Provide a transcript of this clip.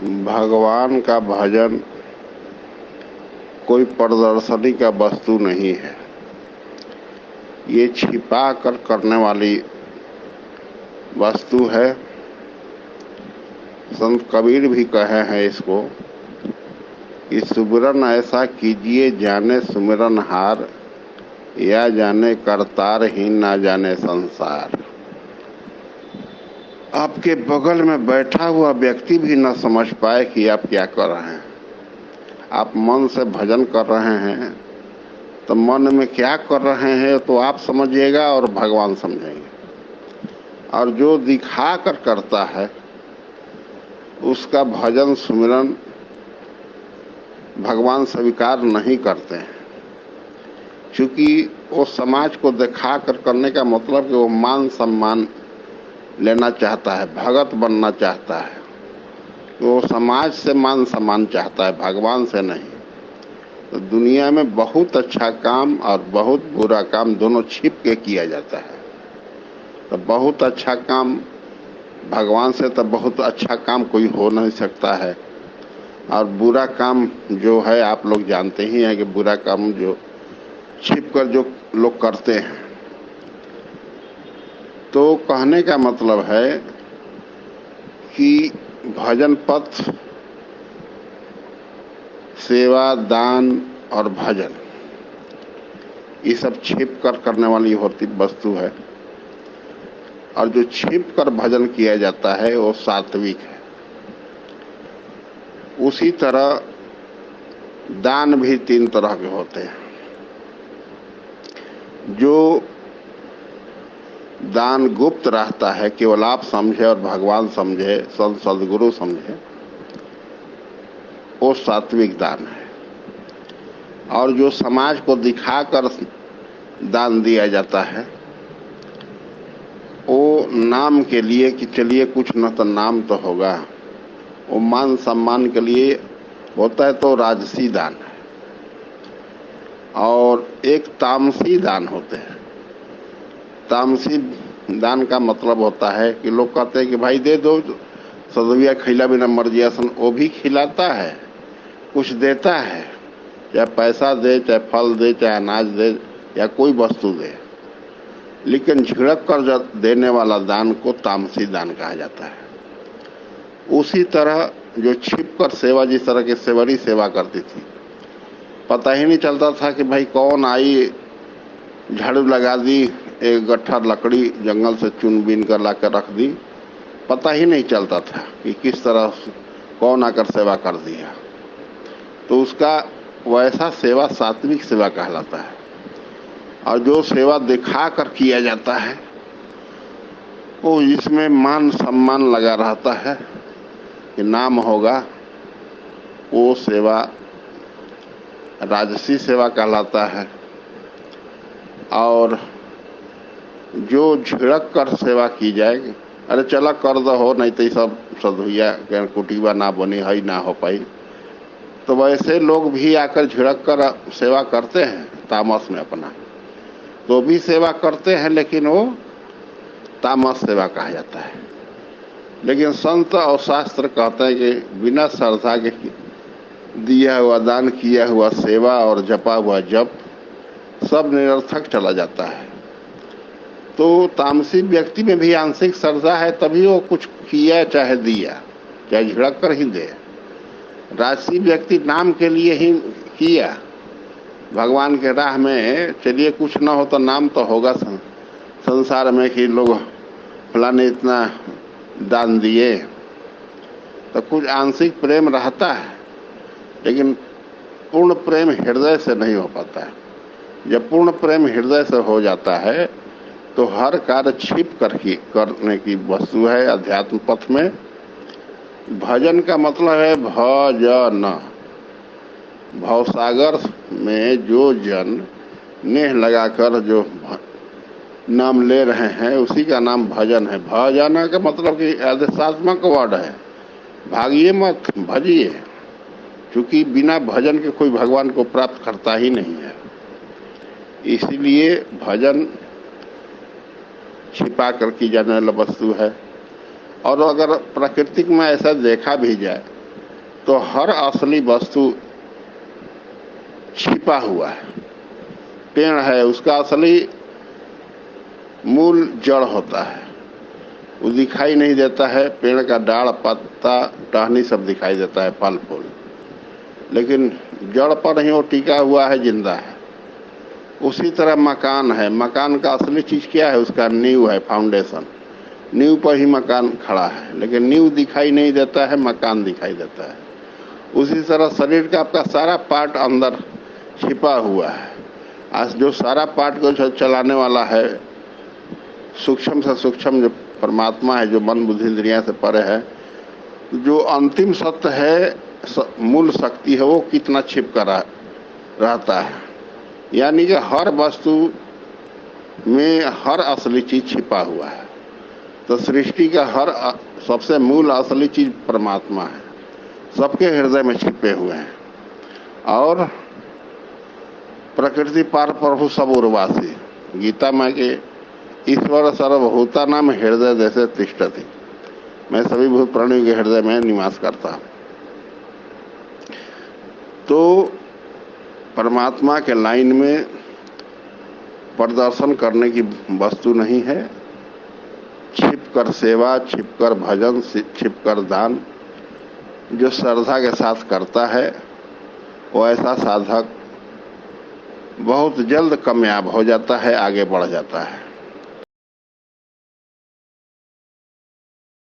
भगवान का भजन कोई प्रदर्शनी का वस्तु नहीं है। ये छिपा कर करने वाली वस्तु है। संत कबीर भी कहे हैं इसको कि सुमिरन ऐसा कीजिए जाने सुमिरन हार, या जाने करतार ही ना जाने संसार। आपके बगल में बैठा हुआ व्यक्ति भी न समझ पाए कि आप क्या कर रहे हैं। आप मन से भजन कर रहे हैं तो मन में क्या कर रहे हैं तो आप समझिएगा और भगवान समझेंगे। और जो दिखा कर करता है उसका भजन सुमिरन भगवान स्वीकार नहीं करते हैं, क्योंकि वो समाज को दिखा कर करने का मतलब कि वो मान सम्मान लेना चाहता है, भगत बनना चाहता है। वो समाज से मान सम्मान चाहता है, भगवान से नहीं। तो दुनिया में बहुत अच्छा काम और बहुत बुरा काम दोनों छिप के किया जाता है। तो बहुत अच्छा काम भगवान से तो बहुत अच्छा काम कोई हो नहीं सकता है। और बुरा काम जो है आप लोग जानते ही हैं कि बुरा काम जो छिप कर जो लोग करते हैं। तो कहने का मतलब है कि भजन पथ, सेवा, दान और भजन ये सब छिप कर करने वाली होती वस्तु है। और जो छिप कर भजन किया जाता है वो सात्विक है। उसी तरह दान भी 3 तरह के होते हैं। जो दान गुप्त रहता है, केवल आप समझे और भगवान समझे, संत सदगुरु समझे, वो सात्विक दान है। और जो समाज को दिखाकर दान दिया जाता है वो नाम के लिए कि चलिए कुछ न तो नाम तो होगा, वो मान सम्मान के लिए होता है, तो राजसी दान है। और एक तामसी दान होते हैं। तामसी दान का मतलब होता है कि लोग कहते हैं कि भाई दे दो, सदविया खिला बिना मर जियासन, वो भी खिलाता है, कुछ देता है, चाहे पैसा दे, चाहे फल दे, चाहे अनाज दे या कोई वस्तु दे। लेकिन झिड़क कर देने वाला दान को तामसी दान कहा जाता है। उसी तरह जो छिप कर सेवा, जिस तरह की सेवरी सेवा करती थी, पता ही नहीं चलता था कि भाई कौन आई, झाड़ू लगा दी, एक गट्ठा लकड़ी जंगल से चुन बीन कर लाकर रख दी, पता ही नहीं चलता था कि किस तरह कौन आकर सेवा कर दिया। तो उसका वैसा सेवा सात्विक सेवा कहलाता है। और जो सेवा दिखा कर किया जाता है वो इसमें मान सम्मान लगा रहता है कि नाम होगा, वो सेवा राजसी सेवा कहलाता है। और जो झिड़क कर सेवा की जाए, अरे चला कर दो हो, नहीं तो सब सधुइया कुटीबा ना बनी है, ना हो पाई, तो वैसे लोग भी आकर झिड़क कर सेवा करते हैं तामस में अपना, तो भी सेवा करते हैं, लेकिन वो तामस सेवा कहा जाता है। लेकिन संत और शास्त्र कहते हैं कि बिना श्रद्धा के दिया हुआ दान, किया हुआ सेवा और जपा हुआ जप सब निरर्थक चला जाता है। तो तामसी व्यक्ति में भी आंशिक श्रद्धा है, तभी वो कुछ किया, चाहे दिया, चाहे झिड़क कर ही दे। राजसी व्यक्ति नाम के लिए ही किया, भगवान के राह में चलिए कुछ ना हो तो नाम तो होगा संसार में कि लोग फलाने इतना दान दिए, तो कुछ आंशिक प्रेम रहता है, लेकिन पूर्ण प्रेम हृदय से नहीं हो पाता है। जब पूर्ण प्रेम हृदय से हो जाता है तो हर कार्य छिप कर करने की वस्तु है। अध्यात्म पथ में भजन का मतलब है भजन। भवसागर में जो जन नेह लगाकर जो नाम ले रहे हैं उसी का नाम भजन है। भजन का मतलब कि आदेशात्मक वर्ड है, भागिए मत, भजिए, क्योंकि बिना भजन के कोई भगवान को प्राप्त करता ही नहीं है। इसलिए भजन छिपा कर की जाने वाला वस्तु है। और अगर प्राकृतिक में ऐसा देखा भी जाए तो हर असली वस्तु छिपा हुआ है। पेड़ है, उसका असली मूल जड़ होता है, वो दिखाई नहीं देता है। पेड़ का डाल, पत्ता, टहनी सब दिखाई देता है, फल फूल, लेकिन जड़ पर ही वो टिका हुआ है, जिंदा है। उसी तरह मकान है, मकान का असली चीज क्या है? उसका नींव है, फाउंडेशन। नींव पर ही मकान खड़ा है, लेकिन नींव दिखाई नहीं देता है, मकान दिखाई देता है। उसी तरह शरीर का आपका सारा पार्ट अंदर छिपा हुआ है। आज जो सारा पार्ट को चलाने वाला है, सूक्ष्म से सूक्ष्म जो परमात्मा है, जो मन बुद्धि इंद्रियां से परे है, जो अंतिम सत्य है, मूल शक्ति है, वो कितना छिप कर रहता है। यानी कि हर वस्तु में हर असली चीज छिपा हुआ है। तो सृष्टि का हर सबसे मूल असली चीज परमात्मा है, सबके हृदय में छिपे हुए हैं। और प्रकृति पार प्रभु सब उर्वासी, गीता में के ईश्वर सर्वभूता नाम हृदय जैसे तिष्ठति, मैं सभी भूत प्राणियों के हृदय में निवास करता हूं। तो परमात्मा के लाइन में प्रदर्शन करने की वस्तु नहीं है। छिपकर सेवा, छिपकर भजन, छिपकर दान जो श्रद्धा के साथ करता है, वो ऐसा साधक बहुत जल्द कामयाब हो जाता है, आगे बढ़ जाता है।